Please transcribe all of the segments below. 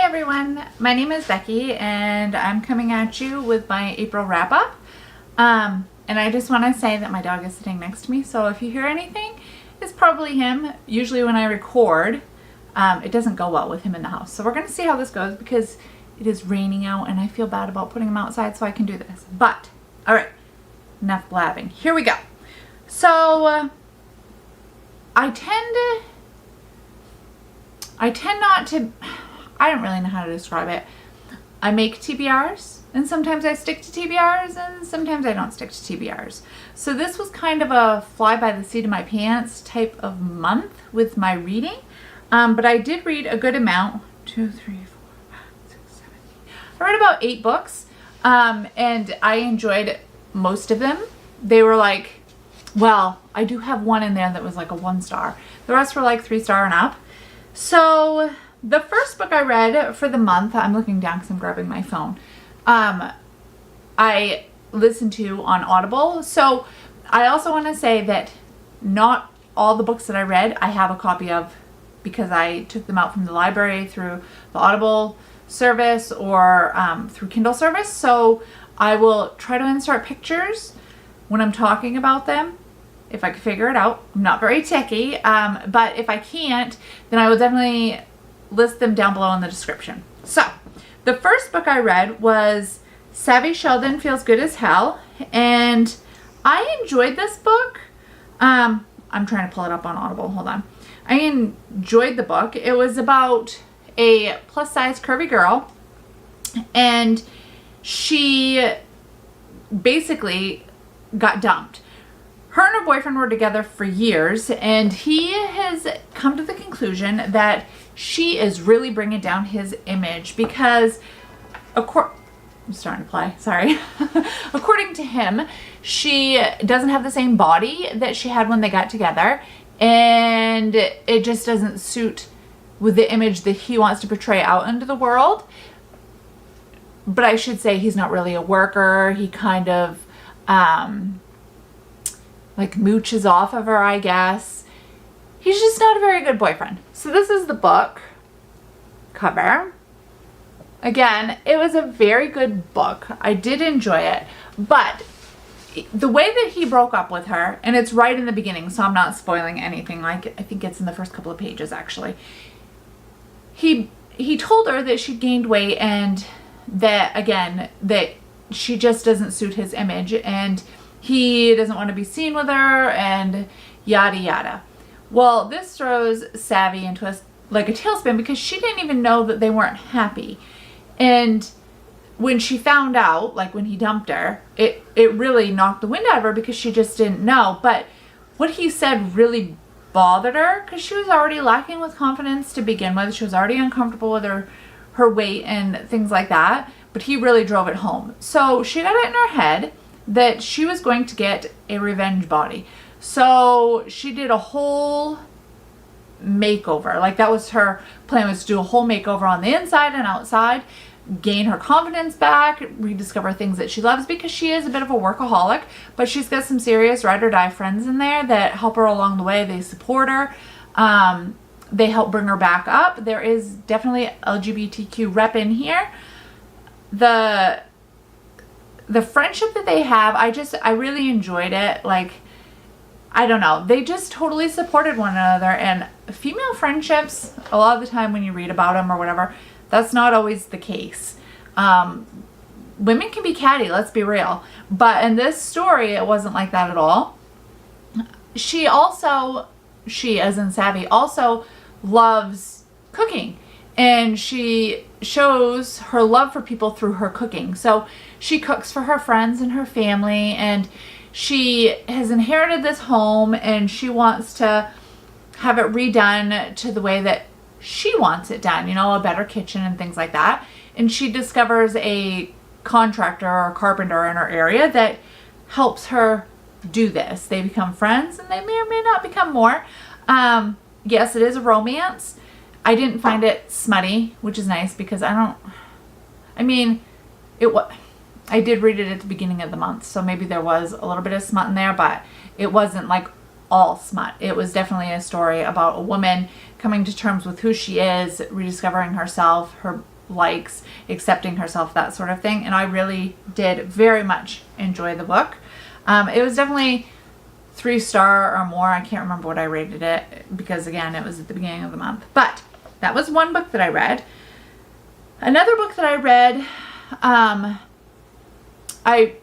everyone, my name is Becky and I'm coming at you with my April wrap up. And I just want to say that my dog is sitting next to me, so if you hear anything, it's probably him. Usually when I record, it doesn't go well with him in the house. So we're going to see how this goes because it is raining out and I feel bad about putting him outside so I can do this. But, alright, enough blabbing. Here we go. So, I tend not to, I don't really know how to describe it. I make TBRs and sometimes I stick to TBRs and sometimes I don't stick to TBRs. So this was kind of a fly by the seat of my pants type of month with my reading. But I did read a good amount. 2, 3, 4, 5, 6, 7, 8. I read about 8 books and I enjoyed most of them. They were like, well, I do have one in there that was like a 1 star. The rest were like 3 star and up. So the first book I read for the month, I'm looking down because I'm grabbing my phone, I listened to on Audible. So I also want to say that not all the books that I read I have a copy of because I took them out from the library through the Audible service or through Kindle service. So I will try to insert pictures when I'm talking about them if I can figure it out. I'm not very techy, but if I can't, then I will definitely list them down below in the description. So, the first book I read was Savvy Sheldon Feels Good as Hell, and I enjoyed this book. I'm trying to pull it up on Audible, hold on. I enjoyed the book. It was about a plus-size curvy girl, and she basically got dumped. Her and her boyfriend were together for years, and he has come to the conclusion that she is really bringing down his image because, I'm starting to play, sorry. According to him, she doesn't have the same body that she had when they got together, and it just doesn't suit with the image that he wants to portray out into the world. But I should say he's not really a worker. He kind of, like mooches off of her, I guess. He's just not a very good boyfriend. So this is the book cover. Again, it was a very good book. I did enjoy it, but the way that he broke up with her, and it's right in the beginning, so I'm not spoiling anything. Like, I think it's in the first couple of pages actually. He told her that she gained weight and that, again, that she just doesn't suit his image and he doesn't want to be seen with her and yada yada. Well, this throws Savvy into a tailspin because she didn't even know that they weren't happy. And when she found out, like when he dumped her, it really knocked the wind out of her because she just didn't know. But what he said really bothered her because she was already lacking with confidence to begin with. She was already uncomfortable with her weight and things like that. But he really drove it home. So she got it in her head that she was going to get a revenge body. So she did a whole makeover. Like, that was her plan, was to do a whole makeover on the inside and outside, gain her confidence back, rediscover things that she loves because she is a bit of a workaholic, but she's got some serious ride or die friends in there that help her along the way. They support her. They help bring her back up. There is definitely LGBTQ rep in here. The friendship that they have, I really enjoyed it. Like, I don't know, they just totally supported one another. And female friendships, a lot of the time when you read about them or whatever, that's not always the case. Women can be catty, let's be real. But in this story, it wasn't like that at all. She as in Savvy, also loves cooking. And she shows her love for people through her cooking. So she cooks for her friends and her family, and she has inherited this home and she wants to have it redone to the way that she wants it done, you know, a better kitchen and things like that. And she discovers a contractor or carpenter in her area that helps her do this. They become friends and they may or may not become more. Yes, it is a romance. I didn't find it smutty, which is nice because I did read it at the beginning of the month, so maybe there was a little bit of smut in there, but it wasn't like all smut. It was definitely a story about a woman coming to terms with who she is, rediscovering herself, her likes, accepting herself, that sort of thing. And I really did very much enjoy the book. It was definitely 3-star or more. I can't remember what I rated it because, again, it was at the beginning of the month. But that was one book that I read. Another book that I read, I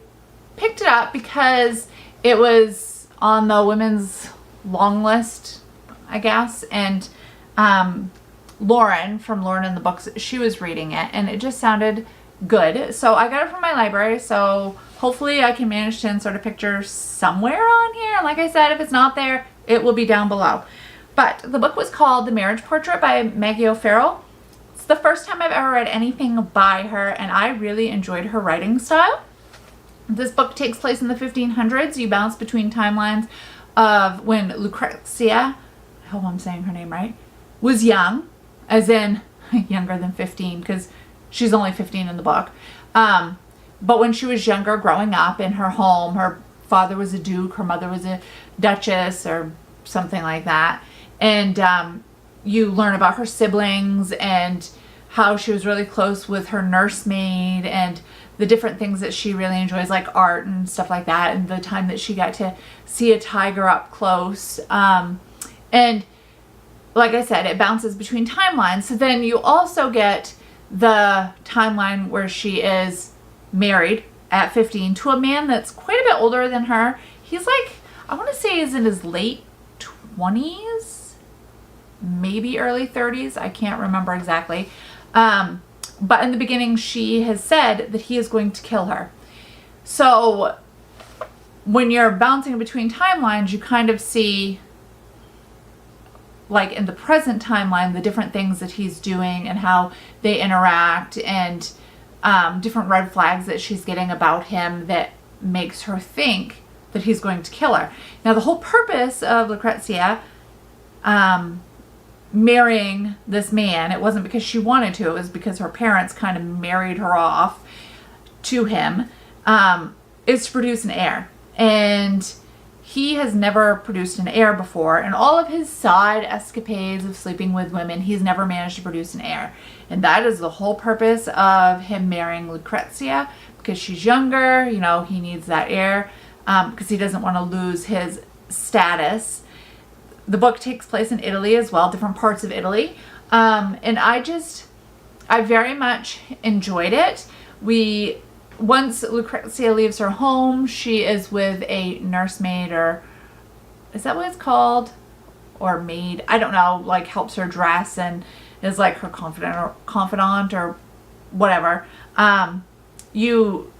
picked it up because it was on the women's long list, I guess, and Lauren from Lauren and the Books, she was reading it, and it just sounded good. So I got it from my library, so hopefully I can manage to insert a picture somewhere on here. And like I said, if it's not there, it will be down below. But the book was called The Marriage Portrait by Maggie O'Farrell. It's the first time I've ever read anything by her, and I really enjoyed her writing style. This book takes place in the 1500s. You bounce between timelines of when Lucrezia, I hope I'm saying her name right, was young, as in younger than 15, because she's only 15 in the book. But when she was younger, growing up in her home, her father was a duke, her mother was a duchess or something like that. And you learn about her siblings and how she was really close with her nursemaid and the different things that she really enjoys, like art and stuff like that, and the time that she got to see a tiger up close. And like I said, it bounces between timelines. So then you also get the timeline where she is married at 15 to a man that's quite a bit older than her. He's like, I want to say he's in his late 20s, maybe early 30s. I can't remember exactly. But in the beginning, she has said that he is going to kill her. So when you're bouncing between timelines, you kind of see, like in the present timeline, the different things that he's doing and how they interact, and different red flags that she's getting about him that makes her think that he's going to kill her. Now, the whole purpose of Lucrezia marrying this man, it wasn't because she wanted to, it was because her parents kind of married her off to him, is to produce an heir. And he has never produced an heir before. And all of his side escapades of sleeping with women, he's never managed to produce an heir. And that is the whole purpose of him marrying Lucrezia, because she's younger, you know, he needs that heir, because he doesn't want to lose his status. The book takes place in Italy as well, different parts of Italy. And I very much enjoyed it. Once Lucrezia leaves her home, she is with a nursemaid, or is that what it's called? Or maid, I don't know, like helps her dress and is like her confidant or whatever. You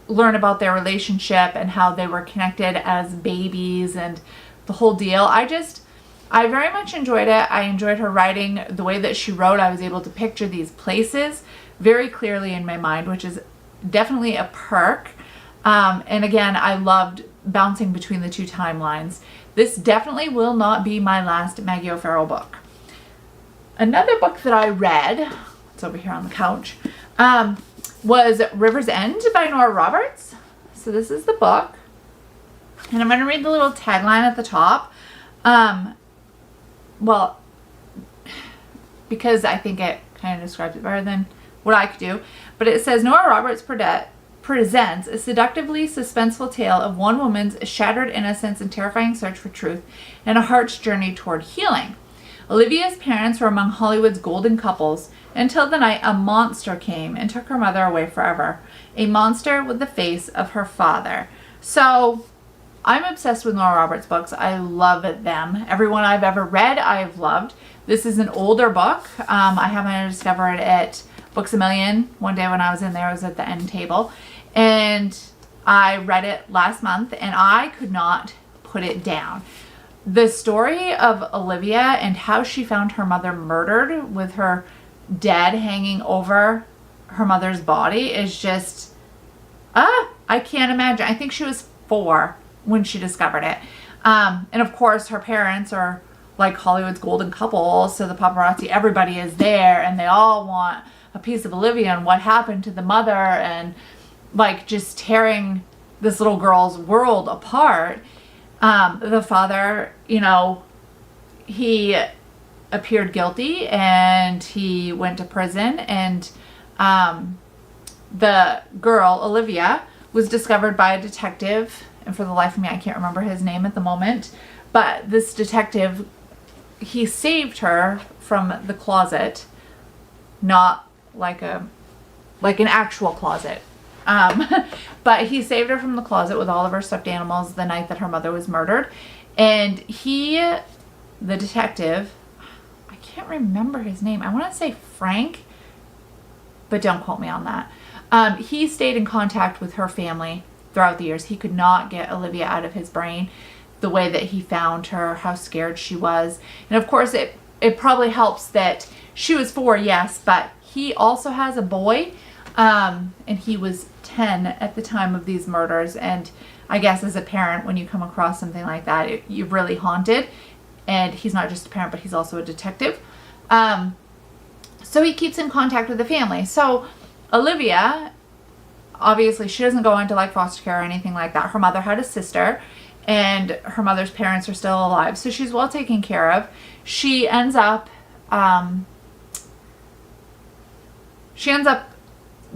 learn about their relationship and how they were connected as babies and the whole deal. I very much enjoyed it. I enjoyed her writing. The way that she wrote, I was able to picture these places very clearly in my mind, which is definitely a perk. And again, I loved bouncing between the two timelines. This definitely will not be my last Maggie O'Farrell book. Another book that I read, it's over here on the couch, was River's End by Nora Roberts. So this is the book. And I'm going to read the little tagline at the top. Well, because I think it kind of describes it better than what I could do. But it says, Nora Roberts presents a seductively suspenseful tale of one woman's shattered innocence and terrifying search for truth, and a heart's journey toward healing. Olivia's parents were among Hollywood's golden couples until the night a monster came and took her mother away forever. A monster with the face of her father. So I'm obsessed with Nora Roberts books. I love them. Everyone I've ever read, I've loved. This is an older book. I happened to discover it at Books A Million. One day when I was in there, I was at the end table. And I read it last month, and I could not put it down. The story of Olivia and how she found her mother murdered with her dead hanging over her mother's body is just, I can't imagine. I think she was 4 when she discovered it. And of course, her parents are like Hollywood's golden couple, so the paparazzi, everybody is there, and they all want a piece of Olivia and what happened to the mother, and like just tearing this little girl's world apart. The father, you know, he appeared guilty and he went to prison, and the girl, Olivia, was discovered by a detective, and for the life of me I can't remember his name at the moment, but this detective, he saved her from the closet, not like an actual closet, but he saved her from the closet with all of her stuffed animals the night that her mother was murdered. And the detective, I can't remember his name, I want to say Frank, but don't quote me on that. He stayed in contact with her family throughout the years. He could not get Olivia out of his brain. The way that he found her, how scared she was. And of course it probably helps that she was 4, yes, but he also has a boy, and he was 10 at the time of these murders. And I guess as a parent, when you come across something like that, you're really haunted. And he's not just a parent, but he's also a detective. So he keeps in contact with the family. So Olivia, obviously she doesn't go into like foster care or anything like that. Her mother had a sister, and her mother's parents are still alive, so she's well taken care of. She ends up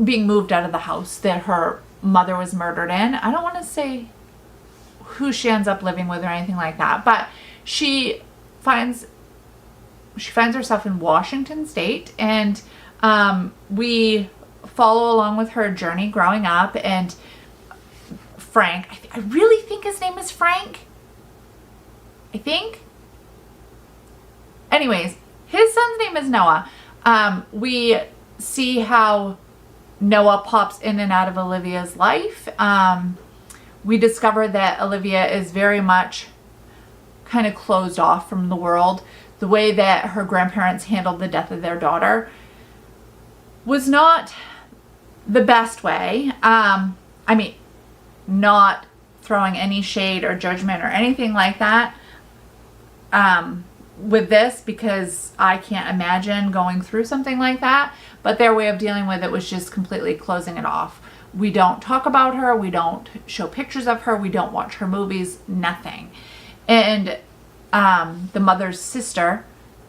being moved out of the house that her mother was murdered in. I don't want to say who she ends up living with or anything like that, but she finds herself in Washington State, and we follow along with her journey growing up. And Frank, I really think his name is Frank. I think. Anyways, his son's name is Noah. We see how Noah pops in and out of Olivia's life. We discover that Olivia is very much kind of closed off from the world. The way that her grandparents handled the death of their daughter was not the best way. I mean, not throwing any shade or judgment or anything like that with this, because I can't imagine going through something like that, but their way of dealing with it was just completely closing it off. We don't talk about her, we don't show pictures of her, we don't watch her movies, nothing. And the mother's sister,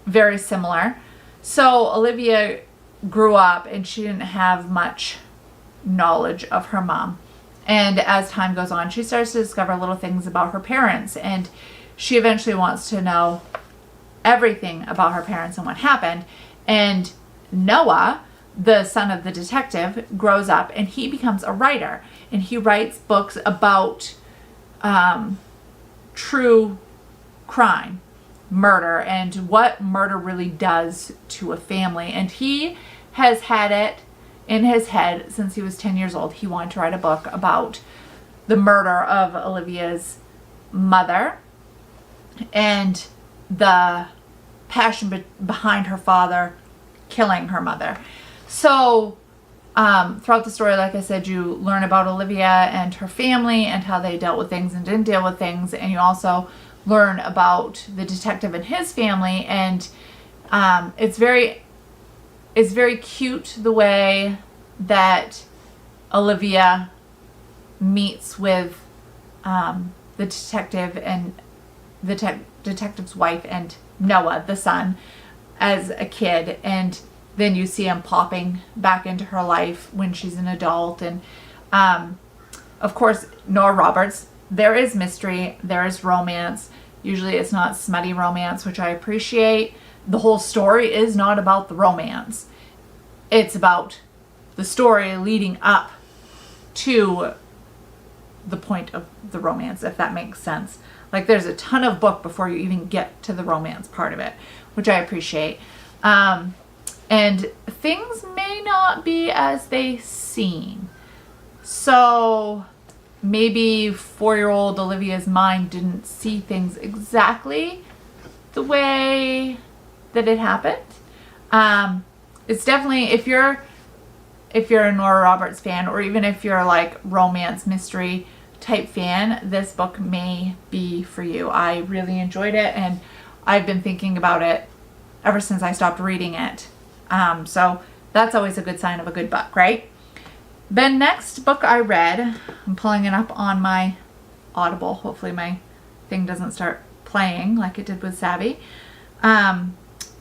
very similar. So Olivia grew up and she didn't have much knowledge of her mom. And as time goes on, she starts to discover little things about her parents, and she eventually wants to know everything about her parents and what happened. And Noah, the son of the detective, grows up and he becomes a writer, and he writes books about true crime, murder, and what murder really does to a family. And he has had it in his head since he was 10 years old. He wanted to write a book about the murder of Olivia's mother and the passion behind her father killing her mother. So throughout the story, like I said, you learn about Olivia and her family and how they dealt with things and didn't deal with things. And you also learn about the detective and his family. And it's very cute the way that Olivia meets with the detective and the detective's wife and Noah, the son, as a kid. And then you see him popping back into her life when she's an adult. And of course, Nora Roberts, there is mystery, there is romance. Usually it's not smutty romance, which I appreciate. The whole story is not about the romance. It's about the story leading up to the point of the romance, if that makes sense. Like, there's a ton of book before you even get to the romance part of it, which I appreciate. And things may not be as they seem. So maybe 4-year-old Olivia's mind didn't see things exactly the way that it happened. It's definitely, if you're a Nora Roberts fan, or even if you're like romance mystery type fan, this book may be for you. I really enjoyed it, and I've been thinking about it ever since I stopped reading it. So that's always a good sign of a good book, right? The next book I read, I'm pulling it up on my Audible. Hopefully my thing doesn't start playing like it did with Savvy.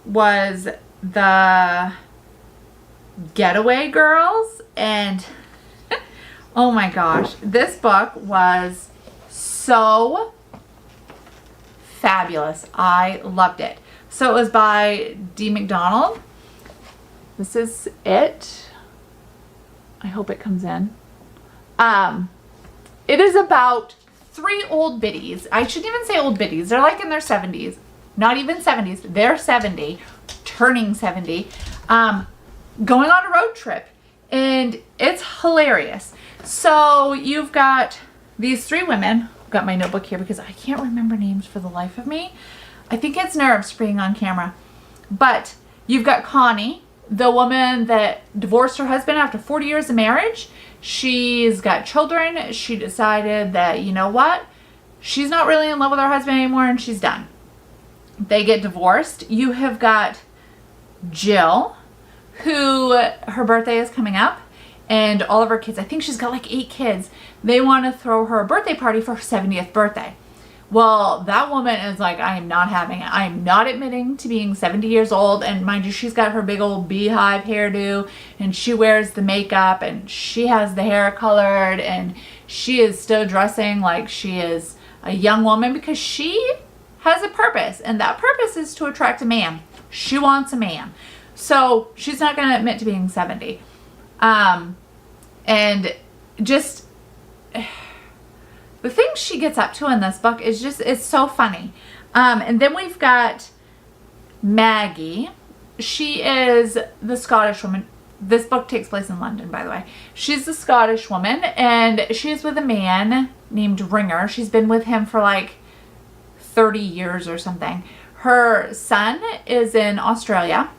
was the Getaway girls, and oh my gosh, this book was so fabulous. I loved it. So it was by MacDonald. This is it. I hope it comes in. It is about 3 old biddies. I shouldn't even say old biddies. They're like in their 70s. Not even 70s. They're 70, turning 70, going on a road trip. And it's hilarious. So you've got these 3 women. I've got my notebook here because I can't remember names for the life of me. I think it's nerves for being on camera. But you've got Connie, the woman that divorced her husband after 40 years of marriage. She's got children. She decided that, you know what? She's not really in love with her husband anymore, and she's done. They get divorced. You have got Jill, who her birthday is coming up, and all of her kids, I think she's got like 8 kids, they want to throw her a birthday party for her 70th birthday. Well, that woman is like, I am not having it. I am not admitting to being 70 years old. And mind you, she's got her big old beehive hairdo, and she wears the makeup, and she has the hair colored, and she is still dressing like she is a young woman because she has a purpose, and that purpose is to attract a man. She wants a man. So she's not going to admit to being 70. And just the things she gets up to in this book is just, it's so funny. And then we've got Maggie. She is the Scottish woman. This book takes place in London, by the way. She's the Scottish woman, and she's with a man named Ringer. She's been with him for like 30 years or something. Her son is in Australia,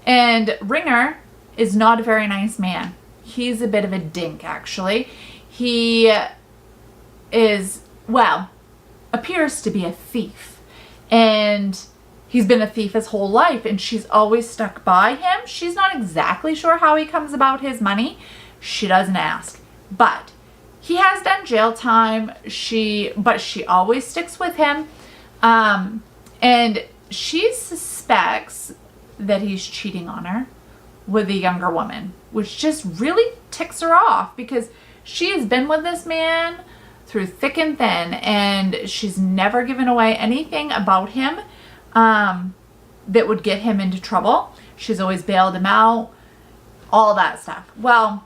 and Ringer is not a very nice man. He's a bit of a dink, actually. He is, well, appears to be a thief. And he's been a thief his whole life, and she's always stuck by him. She's not exactly sure how he comes about his money. She doesn't ask. But he has done jail time. But she always sticks with him. And she suspects that he's cheating on her with a younger woman, which just really ticks her off because she has been with this man through thick and thin, and she's never given away anything about him that would get him into trouble. She's always bailed him out, all that stuff. Well,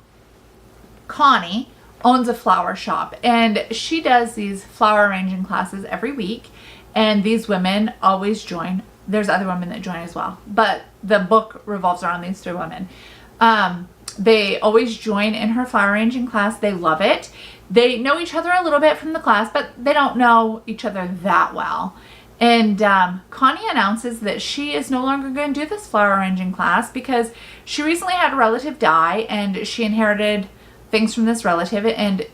Connie owns a flower shop, and she does these flower arranging classes every week, and these women always join. There's other women that join as well, but the book revolves around these 3 women. They always join in her flower arranging class. They love it. They know each other a little bit from the class, but they don't know each other that well. And Connie announces that she is no longer going to do this flower arranging class because she recently had a relative die, and she inherited things from this relative. And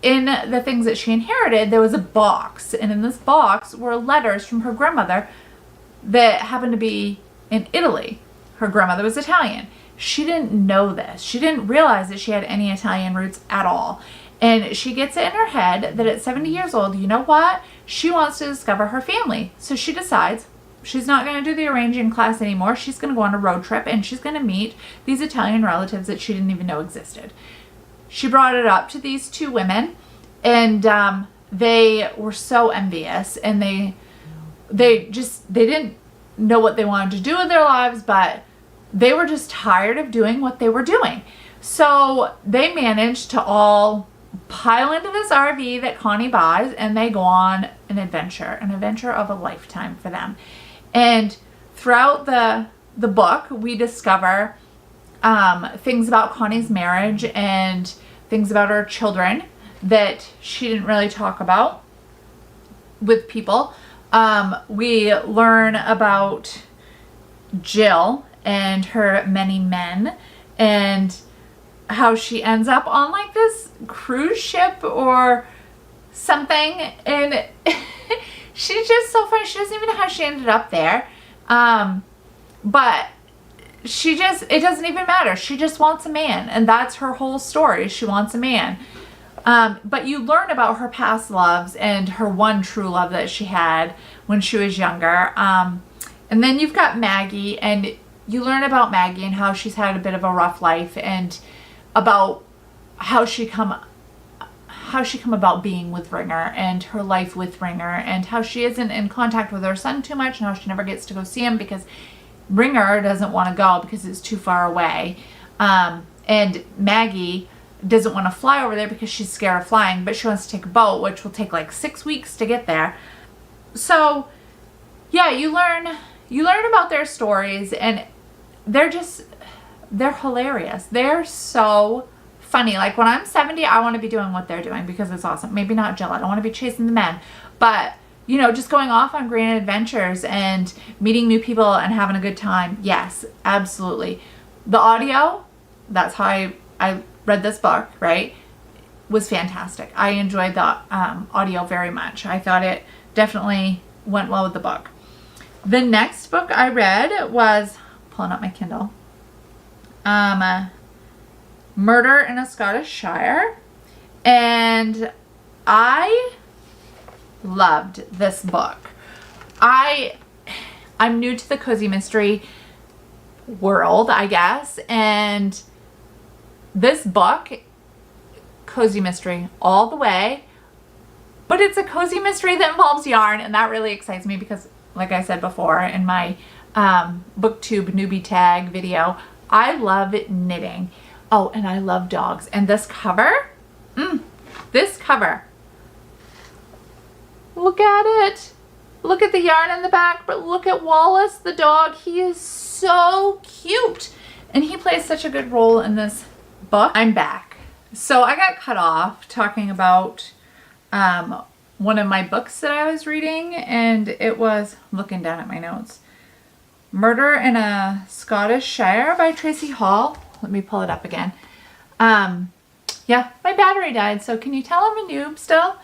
in the things that she inherited, there was a box. And in this box were letters from her grandmother that happened to be in Italy. Her grandmother was Italian. She didn't know this. She didn't realize that she had any Italian roots at all. And she gets it in her head that at 70 years old, you know what? She wants to discover her family. So she decides she's not going to do the arranging class anymore. She's going to go on a road trip, and she's going to meet these Italian relatives that she didn't even know existed. She brought it up to these 2 women, and they were so envious, and they didn't know what they wanted to do with their lives, but they were just tired of doing what they were doing. So they managed to all pile into this RV that Connie buys, and they go on an adventure of a lifetime for them. And throughout the book, we discover things about Connie's marriage and things about her children that she didn't really talk about with people. We learn about Jill and her many men, and how she ends up on like this cruise ship or something, and she's just so funny. She doesn't even know how she ended up there, but it doesn't even matter. She just wants a man, and that's her whole story. She wants a man. But you learn about her past loves and her one true love that she had when she was younger. And And then you've got Maggie, and you learn about Maggie and how she's had a bit of a rough life, and about how she come about being with Ringer, and her life with Ringer, and how she isn't in contact with her son too much, and how she never gets to go see him because Ringer doesn't want to go because it's too far away. And Maggie doesn't want to fly over there because she's scared of flying, but she wants to take a boat, which will take like 6 weeks to get there. So yeah, you learn about their stories, and they're hilarious. They're so funny. Like when I'm 70, I want to be doing what they're doing because it's awesome. Maybe not Jill. I don't want to be chasing the men, but you know, just going off on grand adventures and meeting new people and having a good time. Yes, absolutely. The audio, that's how I read this book, right, was fantastic. I enjoyed the audio very much. I thought it definitely went well with the book. The next book I read was, pulling up my Kindle, Murder in a Scottish Shire. And I loved this book. I'm new to the cozy mystery world, I guess, and this book, cozy mystery all the way, but it's a cozy mystery that involves yarn, and that really excites me because, like I said before in my booktube newbie tag video, I love knitting. Oh, and I love dogs. And this cover, look at it. Look at the yarn in the back, but look at Wallace, the dog. He is so cute. And he plays such a good role in this book. I'm back. So I got cut off talking about one of my books that I was reading, and it was, looking down at my notes, Murder in a Scottish Shire by Traci Hall. Let me pull it up again. Yeah, my battery died, so can you tell I'm a noob still?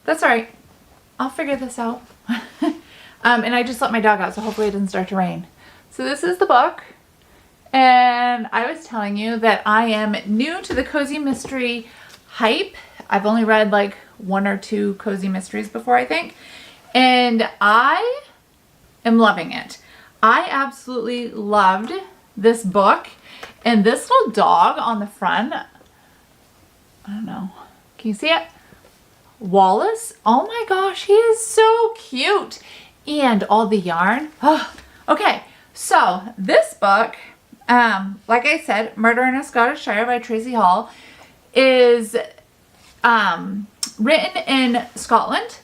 That's all right. I'll figure this out. And I just let my dog out, so hopefully it doesn't start to rain. So this is the book. And I was telling you that I am new to the cozy mystery hype. I've only read like 1 or 2 cozy mysteries before, I think. And I am loving it. I absolutely loved this book. And this little dog on the front, I don't know, can you see it? Wallace, oh my gosh, he is so cute. And all the yarn. Oh, okay, so this book, like I said, Murder in a Scottish Shire by Traci Hall, is written in Scotland,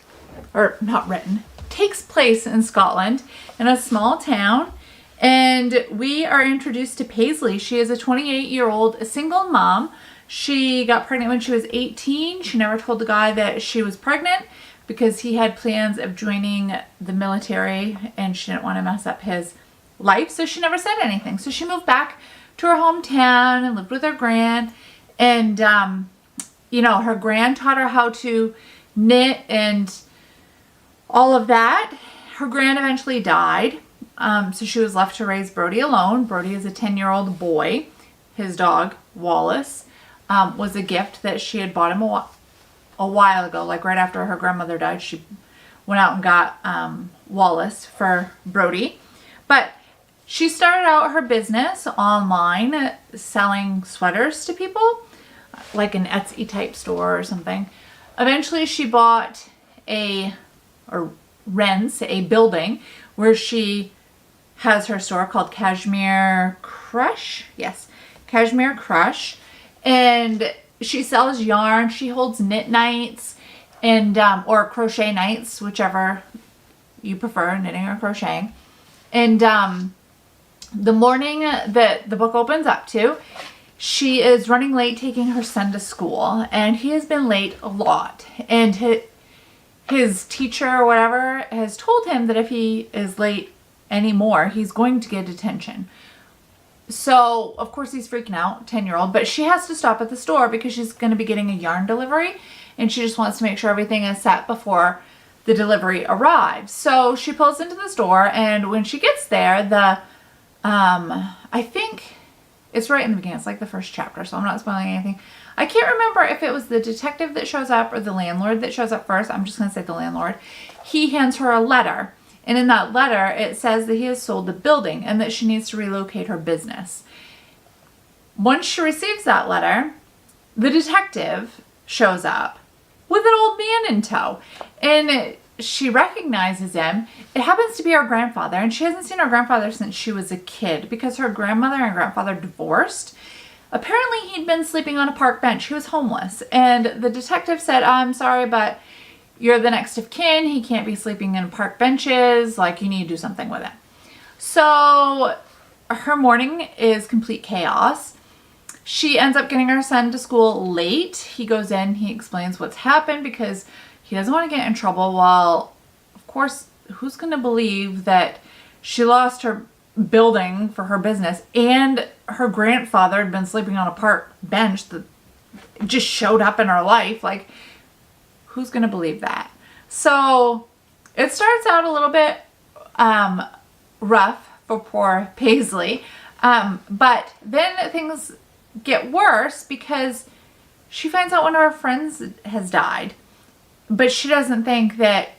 or not written, takes place in Scotland in a small town. And we are introduced to Paisley. She is a 28-year-old single mom. She got pregnant when she was 18. She never told the guy that she was pregnant because he had plans of joining the military and she didn't want to mess up his life. So she never said anything. So she moved back to her hometown and lived with her gran. And, you know, her gran taught her how to knit and all of that. Her gran eventually died. So she was left to raise Brody alone. Brody is a 10-year-old boy. His dog, Wallace, was a gift that she had bought him a while ago. Like right after her grandmother died, she went out and got Wallace for Brody. But she started out her business online selling sweaters to people, like an Etsy type store or something. Eventually she bought rents a building where she has her store called Cashmere Crush. Yes, Cashmere Crush. And she sells yarn. She holds knit nights and or crochet nights, whichever you prefer, knitting or crocheting. And the morning that the book opens up to, she is running late taking her son to school, and he has been late a lot. And his teacher or whatever has told him that if he is late anymore, he's going to get detention. So, of course, he's freaking out, 10-year-old, but she has to stop at the store because she's going to be getting a yarn delivery, and she just wants to make sure everything is set before the delivery arrives. So she pulls into the store, and when she gets there, I think it's right in the beginning. It's like the first chapter, so I'm not spoiling anything. I can't remember if it was the detective that shows up or the landlord that shows up first. I'm just going to say the landlord. He hands her a letter. And in that letter, it says that he has sold the building and that she needs to relocate her business. Once she receives that letter, the detective shows up with an old man in tow. And she recognizes him. It happens to be her grandfather. And she hasn't seen her grandfather since she was a kid because her grandmother and grandfather divorced. Apparently, he'd been sleeping on a park bench. He was homeless. And the detective said, I'm sorry, but you're the next of kin. He can't be sleeping in park benches. Like, you need to do something with him. So her morning is complete chaos. She ends up getting her son to school late. He goes in, he explains what's happened because he doesn't want to get in trouble. Well, of course, who's going to believe that she lost her building for her business and her grandfather had been sleeping on a park bench that just showed up in her life? Like, who's going to believe that? So it starts out a little bit rough for poor Paisley. But then things get worse because she finds out one of her friends has died. But she doesn't think that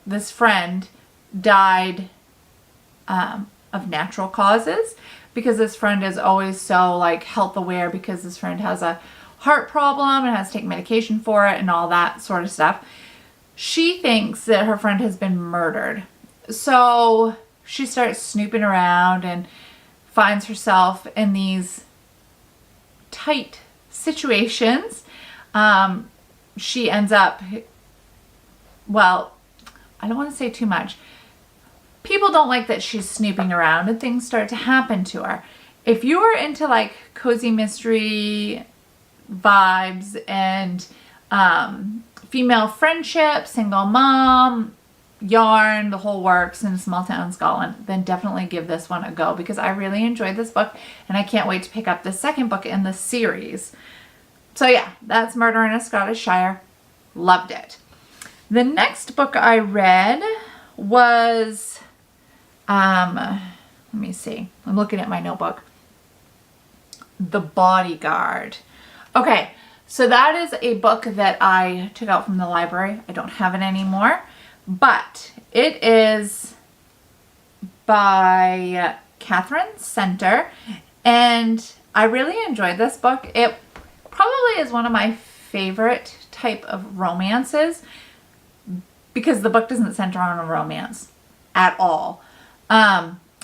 this friend died of natural causes, because this friend is always so like health aware, because this friend has a heart problem and has to take medication for it and all that sort of stuff. She thinks that her friend has been murdered. So she starts snooping around and finds herself in these tight situations. She ends up, well, I don't want to say too much. People don't like that she's snooping around and things start to happen to her. If you are into like cozy mystery vibes and female friendship, single mom, yarn, the whole works in small town Scotland, then definitely give this one a go, because I really enjoyed this book and I can't wait to pick up the second book in the series. So yeah, that's Murder in a Scottish Shire. Loved it. The next book I read was, let me see. I'm looking at my notebook. The Bodyguard. Okay, so that is a book that I took out from the library. I don't have it anymore, but it is by Katherine Center, and I really enjoyed this book. It probably is one of my favorite type of romances because the book doesn't center on a romance at all.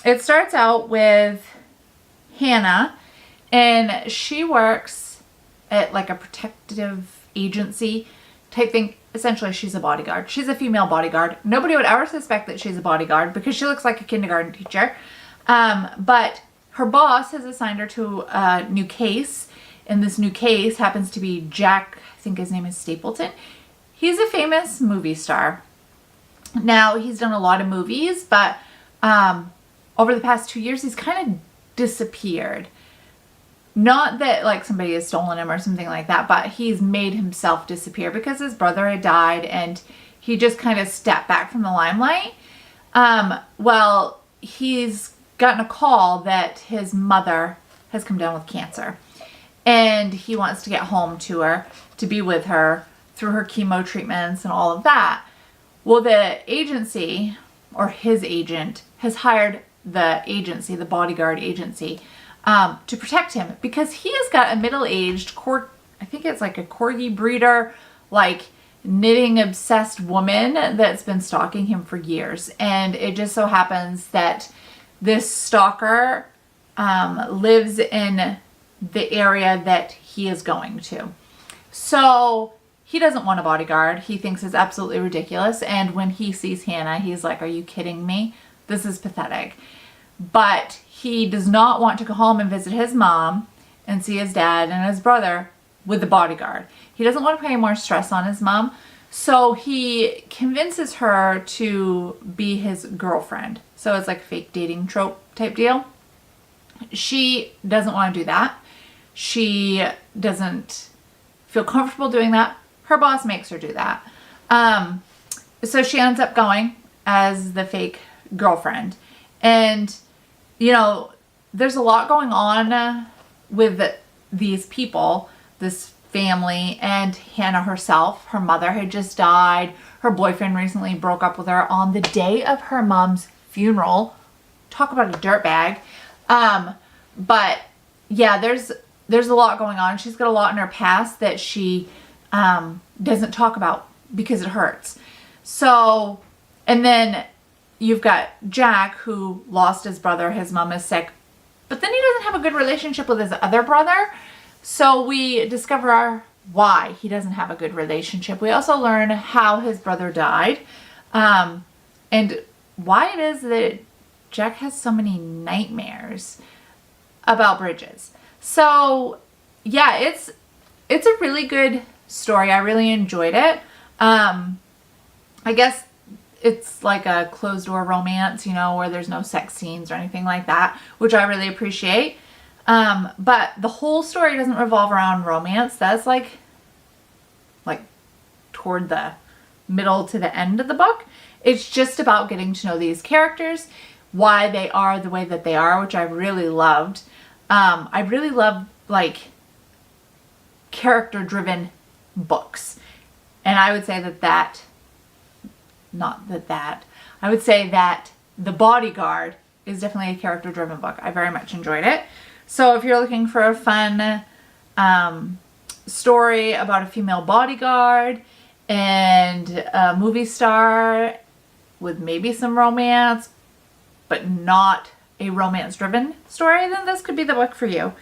It starts out with Hannah, and she works at like a protective agency type thing. Essentially, she's a bodyguard. She's a female bodyguard. Nobody would ever suspect that she's a bodyguard because she looks like a kindergarten teacher. But her boss has assigned her to a new case, and this new case happens to be Jack, I think his name is Stapleton. He's a famous movie star. Now, he's done a lot of movies, but over the past 2 years, he's kind of disappeared. Not that like somebody has stolen him or something like that, but he's made himself disappear because his brother had died and he just kind of stepped back from the limelight. Well, he's gotten a call that his mother has come down with cancer and he wants to get home to her, to be with her through her chemo treatments and all of that. Well, the agency, or his agent, has hired the agency, the Bodyguard agency, to protect him because he has got a middle-aged, I think it's like a corgi breeder, like knitting obsessed woman that's been stalking him for years. And it just so happens that this stalker lives in the area that he is going to. So he doesn't want a bodyguard. He thinks it's absolutely ridiculous. And when he sees Hannah, he's like, are you kidding me? This is pathetic. But he does not want to go home and visit his mom and see his dad and his brother with the bodyguard. He doesn't want to put any more stress on his mom. So he convinces her to be his girlfriend. So it's like a fake dating trope type deal. She doesn't want to do that. She doesn't feel comfortable doing that. Her boss makes her do that. So she ends up going as the fake girlfriend. And, you know, there's a lot going on with these people, this family and Hannah herself. Her mother had just died. Her boyfriend recently broke up with her on the day of her mom's funeral. Talk about a dirtbag. But yeah, there's a lot going on. She's got a lot in her past that she doesn't talk about because it hurts. So, and then you've got Jack, who lost his brother. His mom is sick, but then he doesn't have a good relationship with his other brother. So we discover why he doesn't have a good relationship. We also learn how his brother died, and why it is that Jack has so many nightmares about bridges. So yeah, it's a really good story. I really enjoyed it. I guess it's like a closed door romance, you know, where there's no sex scenes or anything like that, which I really appreciate. But the whole story doesn't revolve around romance. That's like toward the middle to the end of the book. It's just about getting to know these characters, why they are the way that they are, which I really loved. I really love like character driven books. And I would say I would say that The Bodyguard is definitely a character driven book. I very much enjoyed it. So if you're looking for a fun story about a female bodyguard and a movie star with maybe some romance, but not a romance-driven story, then this could be the book for you.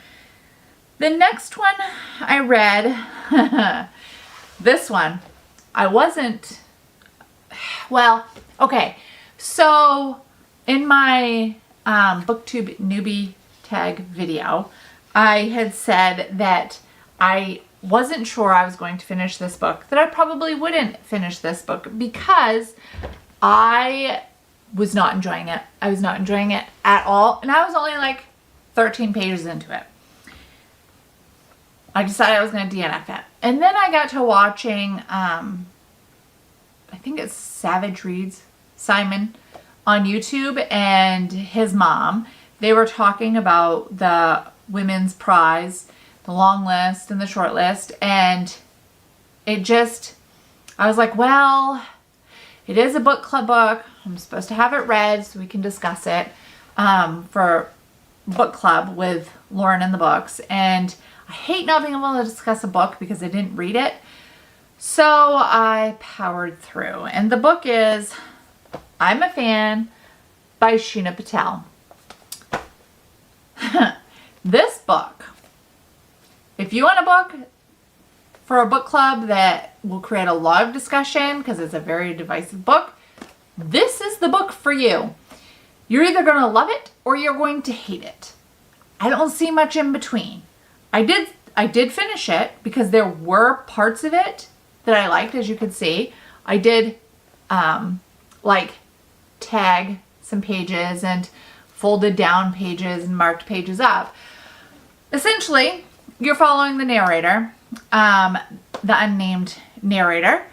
The next one I read, this one, I wasn't, well, okay. So in my BookTube newbie tag video, I had said that I wasn't sure I was going to finish this book, that I probably wouldn't finish this book because I was not enjoying it. I was not enjoying it at all. And I was only like 13 pages into it. I decided I was going to DNF it. And then I got to watching, I think it's Savage Reads, Simon, on YouTube, and his mom. They were talking about the women's prize, the long list and the short list. And it just, I was like, well, it is a book club book. I'm supposed to have it read so we can discuss it for book club with Lauren and the books. And I hate not being able to discuss a book because I didn't read it. So I powered through. And the book is I'm a Fan by Sheena Patel. This book, if you want a book for a book club that will create a lot of discussion because it's a very divisive book, this is the book for you. You're either going to love it or you're going to hate it. I don't see much in between. I did finish it because there were parts of it that I liked, as you could see. I did like tag some pages and folded down pages and marked pages up. Essentially, you're following the narrator, the unnamed narrator,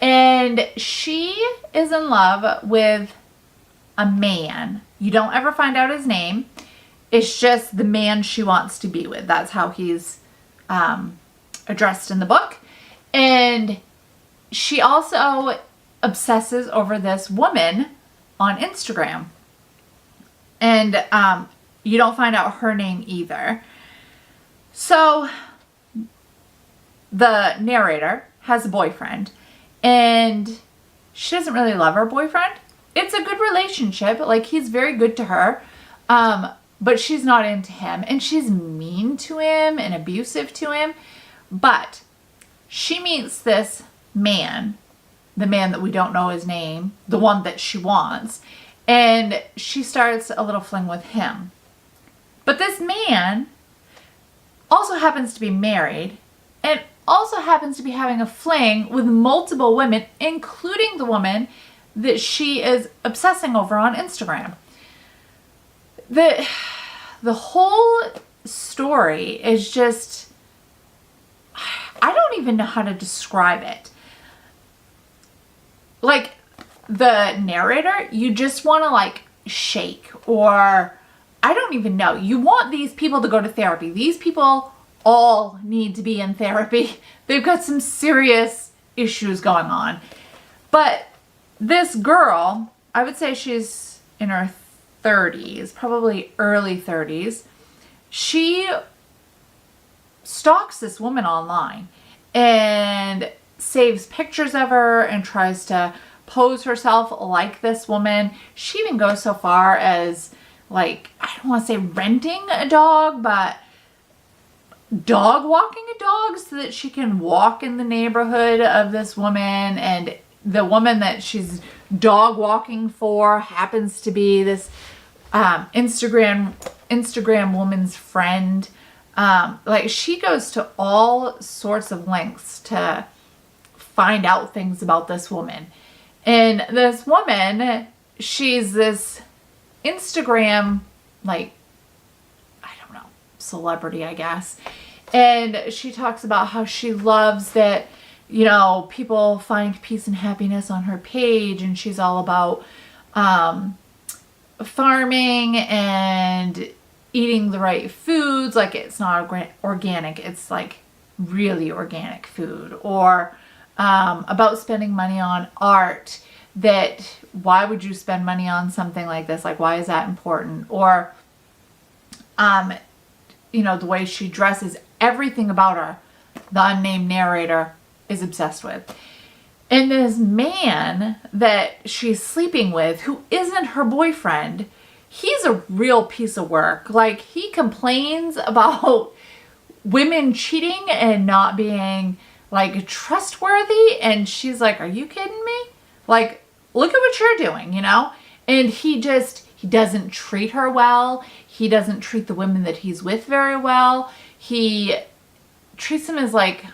and she is in love with a man. You don't ever find out his name. It's just the man she wants to be with. That's how he's addressed in the book. And she also obsesses over this woman on Instagram. And you don't find out her name either. So the narrator has a boyfriend, and she doesn't really love her boyfriend. It's a good relationship. Like, he's very good to her. But she's not into him, and she's mean to him and abusive to him. But she meets this man, the man that we don't know his name, the one that she wants, and she starts a little fling with him. But this man also happens to be married and also happens to be having a fling with multiple women, including the woman that she is obsessing over on Instagram. The whole story is just, I don't even know how to describe it. Like, the narrator, you just want to like shake, or I don't even know. You want these people to go to therapy. These people all need to be in therapy. They've got some serious issues going on. But this girl, I would say she's in her 30s, probably early 30s. She stalks this woman online and saves pictures of her and tries to pose herself like this woman. She even goes so far as, like, I don't want to say renting a dog, but dog walking a dog so that she can walk in the neighborhood of this woman, and the woman that she's dog walking for happens to be this Instagram woman's friend. Like, she goes to all sorts of lengths to find out things about this woman. And this woman, she's this Instagram, like, I don't know, celebrity, I guess. And she talks about how she loves that, you know, people find peace and happiness on her page. And she's all about farming and eating the right foods. Like, it's not organic, it's like really organic food. Or about spending money on art, that why would you spend money on something like this? Like, why is that important? Or, you know, the way she dresses, everything about her, the unnamed narrator is obsessed with. And this man that she's sleeping with, who isn't her boyfriend, he's a real piece of work. Like, he complains about women cheating and not being, like, trustworthy. And she's like, are you kidding me? Like, look at what you're doing, you know? And he doesn't treat her well. He doesn't treat the women that he's with very well. He treats them as, like,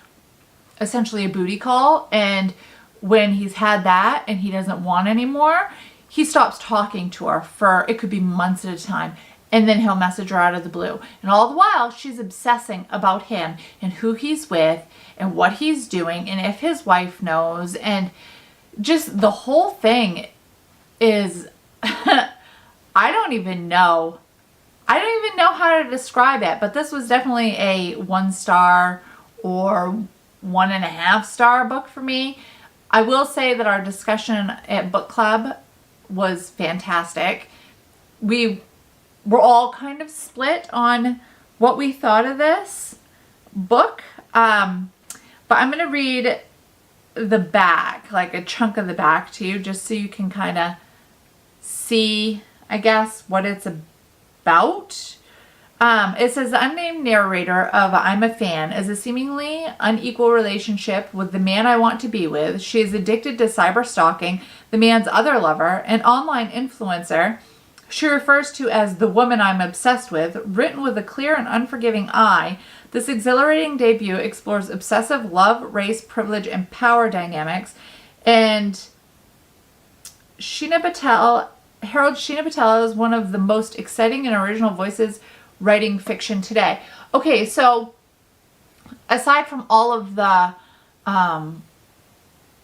essentially a booty call. And when he's had that and he doesn't want anymore, he stops talking to her for, it could be months at a time. And then he'll message her out of the blue. And all the while, she's obsessing about him and who he's with and what he's doing and if his wife knows. And just the whole thing is, I don't even know how to describe it. But this was definitely a 1-star or 1.5-star book for me. I will say that our discussion at book club was fantastic. We were all kind of split on what we thought of this book. But I'm going to read the back, like a chunk of the back to you, just so you can kind of see, I guess, what it's about. It says, the unnamed narrator of I'm a Fan is a seemingly unequal relationship with the man I want to be with. She is addicted to cyber stalking the man's other lover, an online influencer she refers to as the woman I'm obsessed with. Written with a clear and unforgiving eye, this exhilarating debut explores obsessive love, race, privilege, and power dynamics. And Sheena Patel is one of the most exciting and original voices writing fiction today. Okay, so aside from all of the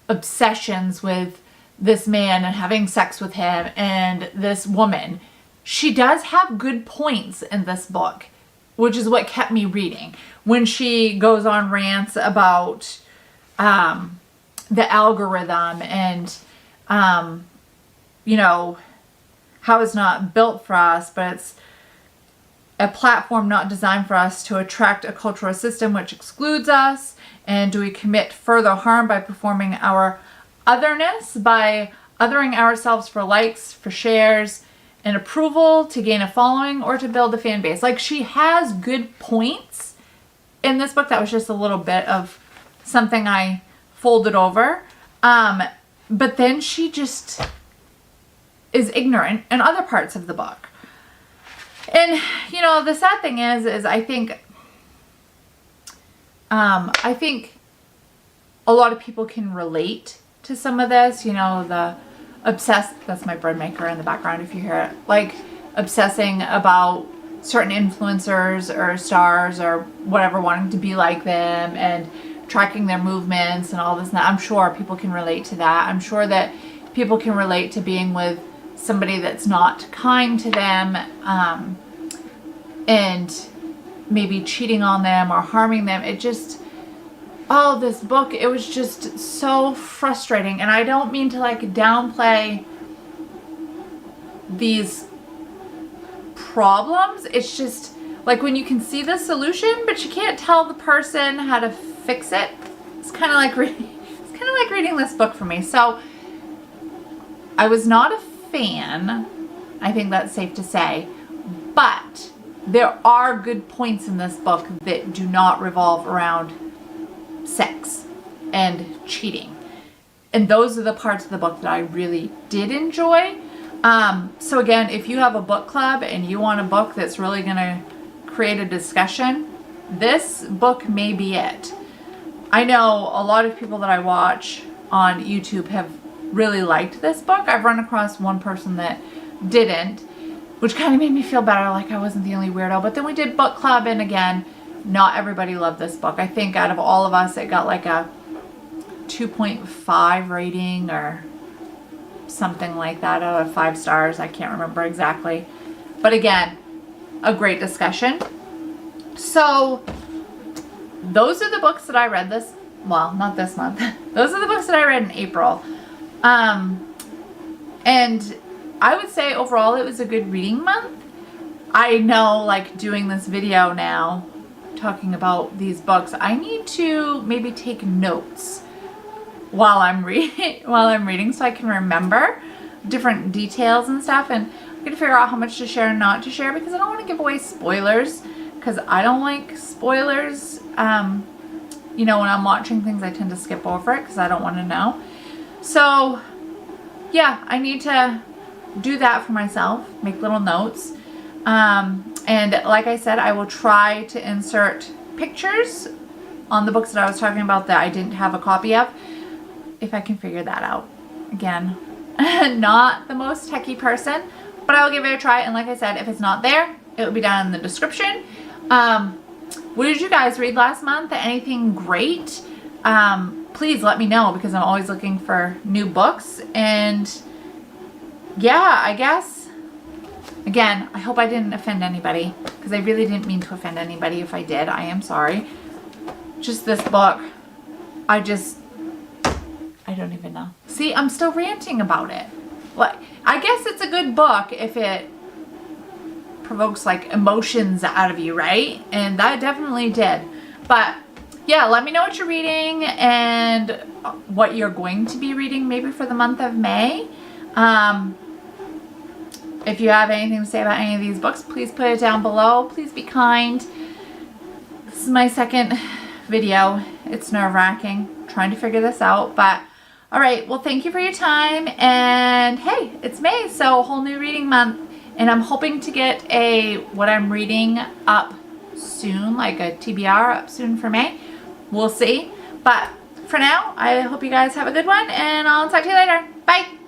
obsessions with this man and having sex with him and this woman, she does have good points in this book, which is what kept me reading. When she goes on rants about the algorithm and, you know, how it's not built for us, but it's a platform not designed for us to attract a cultural system which excludes us. And do we commit further harm by performing our otherness, by othering ourselves for likes, for shares, and approval, to gain a following, or to build a fan base? Like, she has good points in this book. That was just a little bit of something I folded over. But then she just is ignorant in other parts of the book. And, you know, the sad thing is I think a lot of people can relate to some of this, you know, the obsessed, that's my bread maker in the background if you hear it, like obsessing about certain influencers or stars or whatever, wanting to be like them and tracking their movements and all this and that. I'm sure people can relate to that. I'm sure that people can relate to being with somebody that's not kind to them, and maybe cheating on them or harming them. It just, oh, this book, it was just so frustrating. And I don't mean to like downplay these problems. It's just like when you can see the solution, but you can't tell the person how to fix it. It's kind of like reading this book for me. So I was not a fan. I think that's safe to say. But there are good points in this book that do not revolve around sex and cheating. And those are the parts of the book that I really did enjoy. So again, if you have a book club and you want a book that's really going to create a discussion, this book may be it. I know a lot of people that I watch on YouTube have really liked this book. I've run across one person that didn't, which kind of made me feel better, like I wasn't the only weirdo. But then we did book club, and again, not everybody loved this book. I think out of all of us, it got like a 2.5 rating or something like that out of 5 stars. I can't remember exactly. But again, a great discussion. So those are the books that I read this, well, not this month. Those are the books that I read in April. And I would say overall it was a good reading month. I know, like, doing this video now, talking about these books, I need to maybe take notes while I'm reading so I can remember different details and stuff, and I'm gonna figure out how much to share and not to share, because I don't want to give away spoilers, because I don't like spoilers. You know, when I'm watching things, I tend to skip over it because I don't want to know. So yeah, I need to do that for myself, make little notes. And like I said, I will try to insert pictures on the books that I was talking about that I didn't have a copy of, if I can figure that out. Again, not the most techie person, but I will give it a try. And like I said, if it's not there, it will be down in the description. What did you guys read last month? Anything great? Please let me know, because I'm always looking for new books. And yeah, I guess, again, I hope I didn't offend anybody, because I really didn't mean to offend anybody. If I did, I am sorry. Just this book, I don't even know. See, I'm still ranting about it. Like, I guess it's a good book if it provokes like emotions out of you, right? And that definitely did. But yeah, let me know what you're reading and what you're going to be reading maybe for the month of May. If you have anything to say about any of these books, please put it down below. Please be kind. This is my second video. It's nerve-wracking trying to figure this out, but all right, well, thank you for your time. And hey, it's May, so a whole new reading month. And I'm hoping to get what I'm reading up soon, like a TBR up soon for May. We'll see. But for now, I hope you guys have a good one, and I'll talk to you later. Bye.